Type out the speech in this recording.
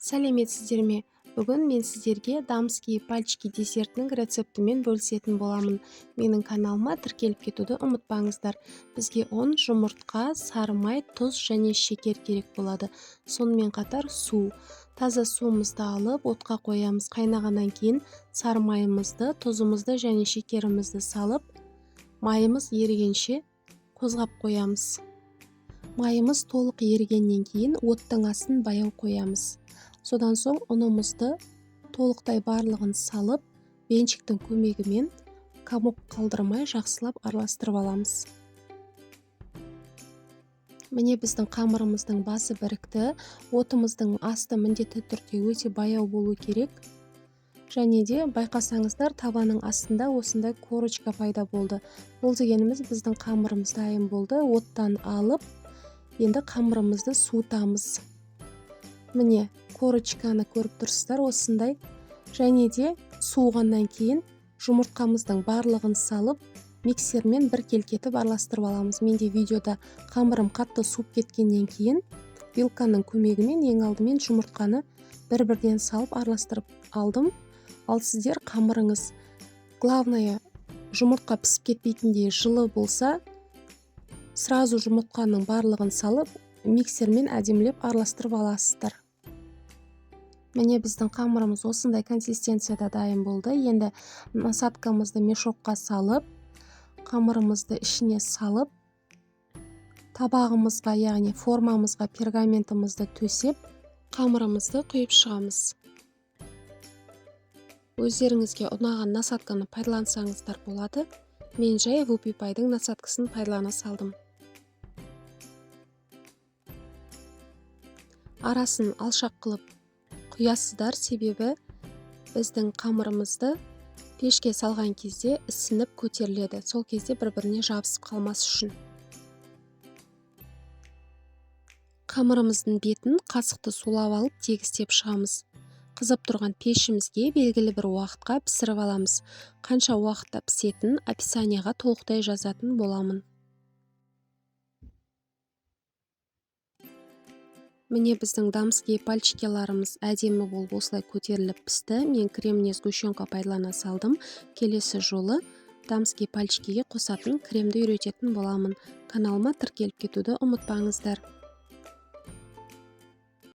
Сәлеметсіздер ме? Бүгін мен сіздерге дамские пальчики десертінің рецептімен бөлісетін боламын. Менің каналыма тіркеліп кетуді ұмытпаңыздар. Бізге 10 жұмыртқа, сары май, тұз және шекер керек болады. Сонымен қатар су. Таза суымызды алып, отқа қоямыз. Қайнағаннан кейін сары майымызды, тұзымызды және шекерімізді салып, майымыз ерігенше қозғап қоямыз. Майымыз толық ерігеннен кейін оттың астын баяу қоямыз. Содан соң ұнымызды толықтай барлығын салып, венчиктің көмегімен комок қалдырмай жақсылап араластырып аламыз. Міне біздің қамырымыздың басы бірікті. Отымыздың асты міндетті түрде өте баяу болу керек. Және де байқасаңыздар, табаның астында осындай корочка пайда болды. Бұл дегеніміз біздің қамырымыз дайын болды. Оттан алып, енді қамырымызды суытамыз. Міне корочканы көріп тұрсыздар осындай. Және де суығаннан кейін жұмыртқамыздың барлығын салып, миксермен бір келкетіп араластырып аламыз. Менде видеода қамырым қатты суып кеткеннен кейін вилканың көмегімен ең алдымен жұмыртқаны бір-бірден салып араластырып алдым. Ал сіздер қамырыңыз главное жұмыртқа пісіп кетпейтіндей жылы болса, сразу жұмыртқаның барлығын салып, миксермен әдемілеп араластырып аласыздар. Міне біздің қамырымыз осындай консистенцияда дайын болды. Енді насадкамызды мешокқа салып, қамырымызды ішіне салып, табағымызға, яғни формамызға пергаментімізді төсеп, қамырымызды құйып шығамыз. Өздеріңізге ұнаған насадканы пайдалансаңыздар болады. Мен жай вупипайдың насадкасын пайдалана салдым. Арасын алшақ қылып құясыздар, себебі біздің қамырымызды пешке салған кезде ісініп көтеріледі. Сол кезде бір-біріне жабысып қалмас үшін. Қамырымыздың бетін қасықты сулап алып тегістеп шығамыз. Қызып тұрған пешімізге белгілі бір уақытқа пісіріп аламыз. Қанша уақытта пісетінін описанияға толықтай жазатын боламын. Міне біздің дамские пальчикеларымыз әдемі болып осылай көтеріліп пісті. Мен креміне сгущенка пайдалана салдым. Келесі жолы дамские пальчикеге қосатын кремді үйрететін боламын. Каналыма тіркеліп кетуді ұмытпаңыздар.